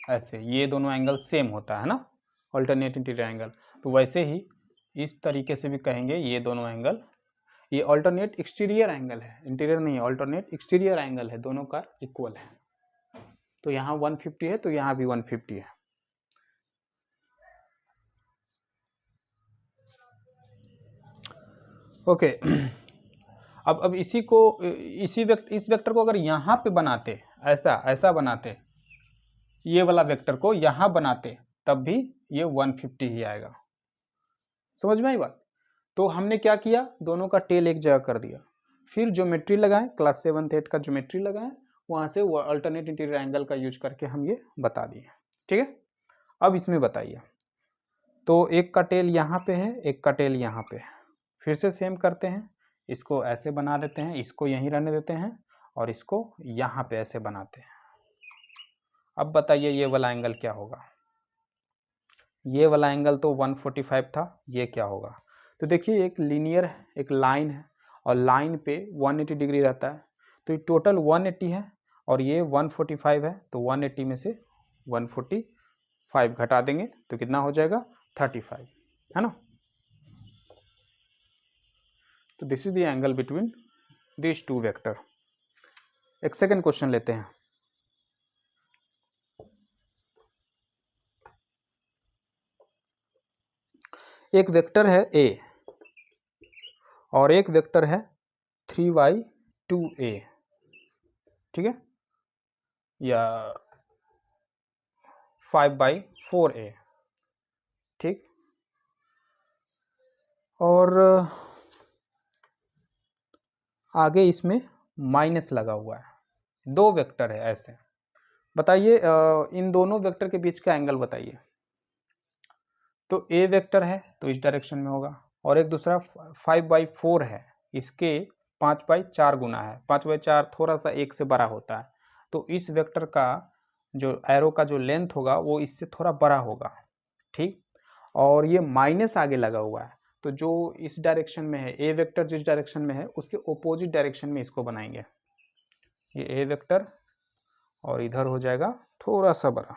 ऐसे, ये दोनों एंगल सेम होता है ना, अल्टरनेट इंटीरियर एंगल। तो वैसे ही इस तरीके से भी कहेंगे ये दोनों एंगल, ये अल्टरनेट एक्सटीरियर एंगल है, इंटीरियर नहीं है, अल्टरनेट एक्सटीरियर एंगल है, दोनों का इक्वल है। तो यहाँ 150 है तो यहाँ भी 150 है। ओके अब इसी को इस वेक्टर को अगर यहाँ पे बनाते, ऐसा बनाते, ये वाला वेक्टर को यहाँ बनाते, तब भी ये 150 ही आएगा। समझ में आई बात? तो हमने क्या किया, दोनों का टेल एक जगह कर दिया, फिर ज्योमेट्री लगाएं, क्लास 7th 8th का ज्योमेट्री लगाएं, वहां से वो अल्टरनेट इंटीरियर एंगल का यूज करके हम ये बता दिए। ठीक है, अब इसमें बताइए, तो एक का टेल यहाँ पे है, एक का टेल यहाँ पे है, फिर से सेम करते हैं, इसको ऐसे बना देते हैं, इसको यहीं रहने देते हैं और इसको यहाँ पे ऐसे बनाते हैं। अब बताइए ये वाला एंगल क्या होगा? ये वाला एंगल तो 145 था, ये क्या होगा? तो देखिए एक लीनियर एक लाइन है और लाइन पे 180 डिग्री रहता है, तो ये टोटल 180 है और ये 145 है, तो 180 में से 145 घटा देंगे तो कितना हो जाएगा? 35, है ना। तो this is the angle between this two vector. एक सेकेंड क्वेश्चन लेते हैं। एक वेक्टर है a और एक वेक्टर है 3y2a, ठीक है, या 5/4a, ठीक। और आगे इसमें माइनस लगा हुआ है, दो वेक्टर है ऐसे। बताइए इन दोनों वेक्टर के बीच का एंगल बताइए। तो a वेक्टर है तो इस डायरेक्शन में होगा और एक दूसरा 5/4 है, इसके 5/4 गुना है, 5/4 थोड़ा सा 1 से बड़ा होता है, तो इस वेक्टर का जो एरो का जो लेंथ होगा वो इससे थोड़ा बड़ा होगा, ठीक। और ये माइनस आगे लगा हुआ है, तो जो इस डायरेक्शन में है, a वेक्टर जिस डायरेक्शन में है उसके ओपोजिट डायरेक्शन में इसको बनाएंगे। ये a वेक्टर और इधर हो जाएगा थोड़ा सा बड़ा,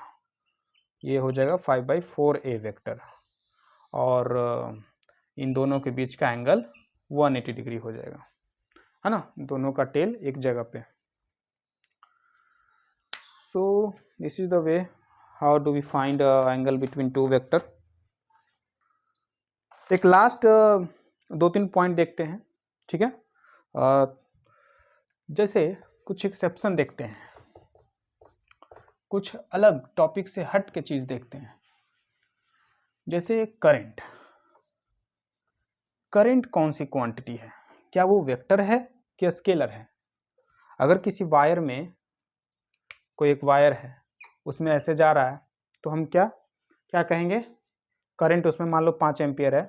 ये हो जाएगा 5/4a वेक्टर, और इन दोनों के बीच का एंगल 180 डिग्री हो जाएगा, है ना, दोनों का टेल एक जगह पे। So this is the way how do we find angle between two vector. एक लास्ट 2-3 पॉइंट देखते हैं, ठीक है। जैसे कुछ एक्सेप्शन देखते हैं, कुछ अलग टॉपिक से हट के चीज देखते हैं। जैसे करंट, करंट कौन सी क्वांटिटी है? क्या वो वेक्टर है कि स्केलर है? अगर किसी वायर में, कोई एक वायर है उसमें ऐसे जा रहा है, तो हम क्या क्या कहेंगे? करंट उसमें मान लो 5 एम्पियर है,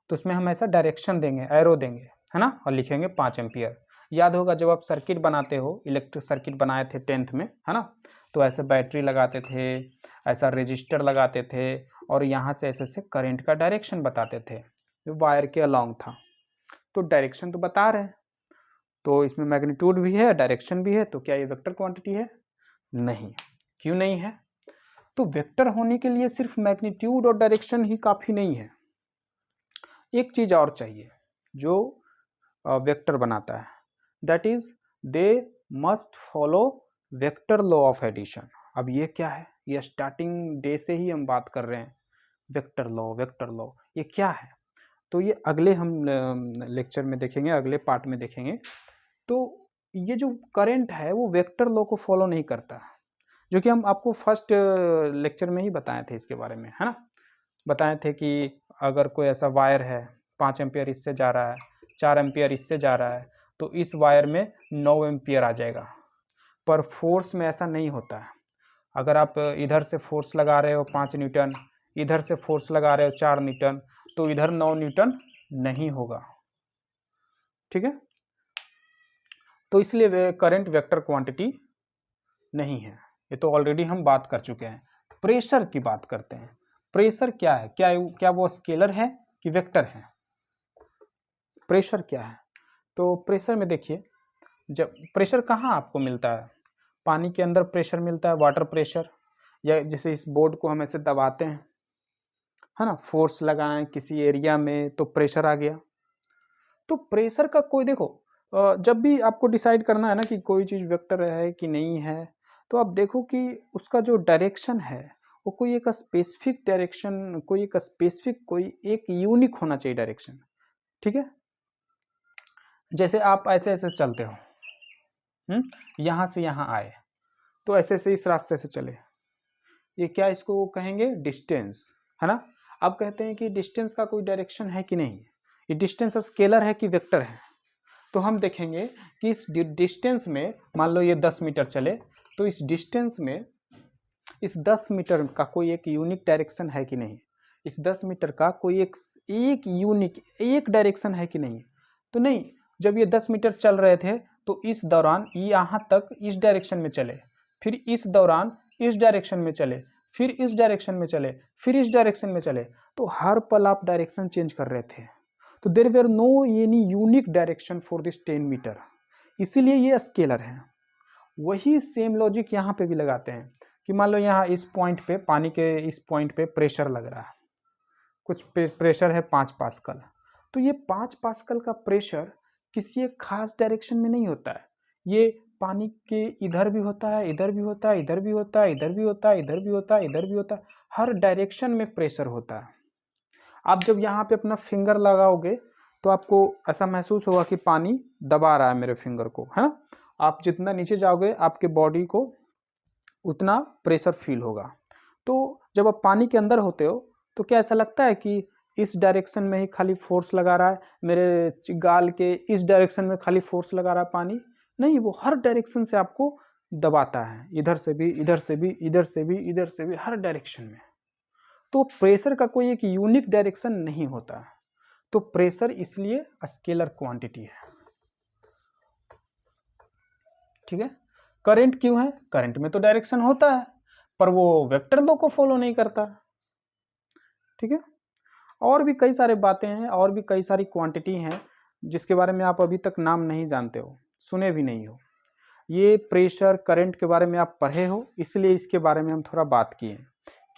तो उसमें हम ऐसा डायरेक्शन देंगे, एरो देंगे, है ना, और लिखेंगे 5 एम्पियर। याद होगा जब आप सर्किट बनाते हो, इलेक्ट्रिक सर्किट बनाए थे 10th में, है ना, तो ऐसे बैटरी लगाते थे, ऐसा रेजिस्टर लगाते थे और यहाँ से ऐसे से करंट का डायरेक्शन बताते थे, जो वायर के अलॉन्ग था। तो डायरेक्शन तो बता रहे हैं, तो इसमें मैग्नीट्यूड भी है, डायरेक्शन भी है, तो क्या ये वेक्टर क्वांटिटी है? नहीं। क्यों नहीं है? तो वेक्टर होने के लिए सिर्फ मैग्नीट्यूड और डायरेक्शन ही काफी नहीं है, एक चीज और चाहिए जो वेक्टर बनाता है, that is they must follow vector law of addition. अब ये क्या है? ये स्टार्टिंग डे से ही हम बात कर रहे हैं, वेक्टर लॉ, वेक्टर लॉ ये क्या है? तो ये अगले हम लेक्चर में देखेंगे, अगले पार्ट में देखेंगे। तो ये जो करंट है वो वेक्टर लॉ को फॉलो नहीं करता, जो कि हम आपको फर्स्ट लेक्चर में ही बताए थे इसके बारे में, है ना। बताए थे कि अगर कोई ऐसा वायर है, 5 एम्पियर इससे जा रहा है, 4 एम्पियर इससे जा रहा है, तो इस वायर में 9 एम्पियर आ जाएगा। पर फोर्स में ऐसा नहीं होता है। अगर आप इधर से फोर्स लगा रहे हो 5 न्यूटन, इधर से फोर्स लगा रहे हो 4 न्यूटन, तो इधर 9 न्यूटन नहीं होगा, ठीक है। तो इसलिए वे करंट वेक्टर क्वांटिटी नहीं है, ये तो ऑलरेडी हम बात कर चुके हैं। प्रेशर की बात करते हैं। प्रेशर क्या है, क्या वो स्केलर है कि वेक्टर है? प्रेशर क्या है? तो प्रेशर में देखिए, जब प्रेशर कहाँ आपको मिलता है, पानी के अंदर प्रेशर मिलता है, वाटर प्रेशर, या जैसे इस बोर्ड को हम ऐसे दबाते हैं, है ना, फोर्स लगाएं किसी एरिया में तो प्रेशर आ गया। तो प्रेशर का कोई देखो, जब भी आपको डिसाइड करना है ना कि कोई चीज़ वेक्टर है कि नहीं है, तो आप देखो कि उसका जो डायरेक्शन है वो कोई एक स्पेसिफिक डायरेक्शन, कोई एक यूनिक होना चाहिए डायरेक्शन, ठीक है। जैसे आप ऐसे ऐसे चलते हो, यहाँ से यहाँ आए, तो ऐसे ऐसे इस रास्ते से चले, ये क्या इसको कहेंगे, डिस्टेंस, है ना। अब कहते हैं कि डिस्टेंस का कोई डायरेक्शन है कि नहीं, ये डिस्टेंस स्केलर है कि वेक्टर है। तो हम देखेंगे कि इस डिस्टेंस में, मान लो ये 10 मीटर चले, तो इस डिस्टेंस में इस 10 मीटर का कोई एक यूनिक डायरेक्शन है कि नहीं, इस 10 मीटर का कोई एक यूनिक एक डायरेक्शन है कि नहीं। तो नहीं, जब ये 10 मीटर चल रहे थे तो इस दौरान यहाँ तक इस डायरेक्शन में चले, फिर इस दौरान इस डायरेक्शन में चले, फिर इस डायरेक्शन में चले, फिर इस डायरेक्शन में चले, तो हर पल आप डायरेक्शन चेंज कर रहे थे। तो there were no any unique direction for this 10 metre, इसीलिए ये स्केलर है। वही सेम लॉजिक यहाँ पे भी लगाते हैं कि मान लो यहाँ इस पॉइंट पे, पानी के इस पॉइंट पे प्रेशर लग रहा है, कुछ प्रेशर है 5 पास्कल, तो ये 5 पास्कल का प्रेशर किसी एक खास डायरेक्शन में नहीं होता है, ये पानी के इधर भी होता है, इधर भी होता है, इधर भी होता है, इधर भी होता है, इधर भी होता है, इधर भी होता है, हर डायरेक्शन में प्रेशर होता है। आप जब यहाँ पे अपना फिंगर लगाओगे तो आपको ऐसा महसूस होगा कि पानी दबा रहा है मेरे फिंगर को, है ना। आप जितना नीचे जाओगे आपके बॉडी को उतना प्रेशर फील होगा। तो जब आप पानी के अंदर होते हो तो क्या ऐसा लगता है कि इस डायरेक्शन में ही खाली फोर्स लगा रहा है, मेरे गाल के इस डायरेक्शन में खाली फोर्स लगा रहा है पानी? नहीं, वो हर डायरेक्शन से आपको दबाता है, इधर से भी, इधर से भी, इधर से भी, इधर से भी, हर डायरेक्शन में। तो प्रेशर का कोई एक यूनिक डायरेक्शन नहीं होता, तो प्रेशर इसलिए स्केलर क्वांटिटी है, ठीक है। करंट क्यों है? करंट में तो डायरेक्शन होता है पर वो वेक्टर लॉ को फॉलो नहीं करता, ठीक है। और भी कई सारे बातें हैं, और भी कई सारी क्वांटिटी हैं जिसके बारे में आप अभी तक नाम नहीं जानते हो, सुने भी नहीं हो। ये प्रेशर करंट के बारे में आप पढ़े हो, इसलिए इसके बारे में हम थोड़ा बात किए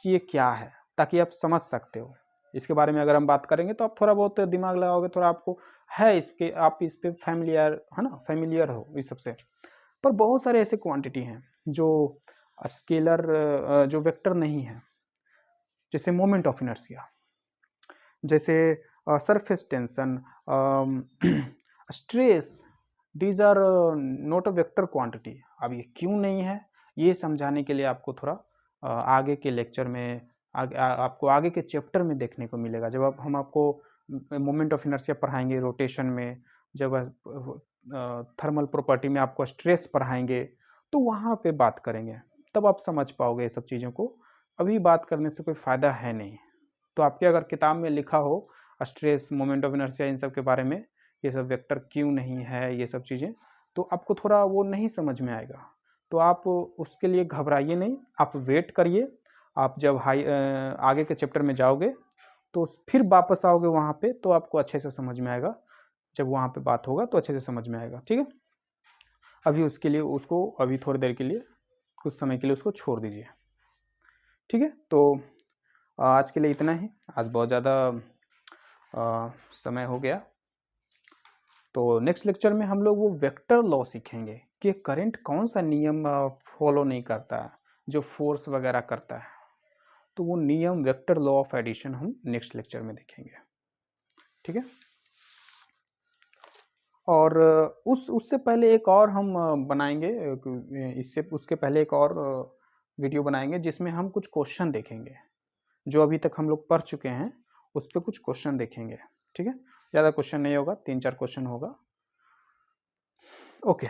कि ये क्या है, ताकि आप समझ सकते हो। इसके बारे में अगर हम बात करेंगे तो आप थोड़ा बहुत दिमाग लगाओगे, थोड़ा आपको है इसके, आप इस पे फैमिलियर, है ना, फैमिलियर हो इस सबसे। पर बहुत सारे ऐसे क्वांटिटी हैं जो स्केलर, जो वेक्टर नहीं है, जैसे मोमेंट ऑफ इनर्शिया, जैसे surface tension, stress, these are not a vector quantity. अब ये क्यों नहीं है, ये समझाने के लिए आपको थोड़ा आगे के लेक्चर में, आपको आगे के चैप्टर में देखने को मिलेगा। जब हम आपको मोमेंट ऑफ इनर्शिया पढ़ाएंगे रोटेशन में, जब थर्मल प्रॉपर्टी में आपको स्ट्रेस पढ़ाएंगे, तो वहाँ पे बात करेंगे, तब आप समझ पाओगे ये सब चीज़ों को। अभी बात करने से कोई फ़ायदा है नहीं। तो आपके अगर किताब में लिखा हो स्ट्रेस, मोमेंट ऑफ इनर्शिया, इन सब के बारे में, ये सब वेक्टर क्यों नहीं है, ये सब चीज़ें, तो आपको थोड़ा वो नहीं समझ में आएगा। तो आप उसके लिए घबराइए नहीं, आप वेट करिए। आप जब आगे के चैप्टर में जाओगे तो फिर वापस आओगे वहाँ पे, तो आपको अच्छे से समझ में आएगा। जब वहाँ पे बात होगा तो अच्छे से समझ में आएगा, ठीक है। अभी उसके लिए उसको, अभी थोड़ी देर के लिए, कुछ समय के लिए उसको छोड़ दीजिए, ठीक है। तो आज के लिए इतना ही, आज बहुत ज़्यादा समय हो गया। तो नेक्स्ट लेक्चर में हम लोग वो वेक्टर लॉ सीखेंगे कि करंट कौन सा नियम फॉलो नहीं करता है, जो फोर्स वगैरह करता है। तो वो नियम, वेक्टर लॉ ऑफ एडिशन, हम नेक्स्ट लेक्चर में देखेंगे, ठीक है। और उससे पहले एक और हम बनाएंगे, इससे उसके पहले एक और वीडियो बनाएंगे जिसमें हम कुछ क्वेश्चन देखेंगे जो अभी तक हम लोग पढ़ चुके हैं, उस पर कुछ क्वेश्चन देखेंगे, ठीक है। ज़्यादा क्वेश्चन नहीं होगा, 3-4 क्वेश्चन होगा, ओके।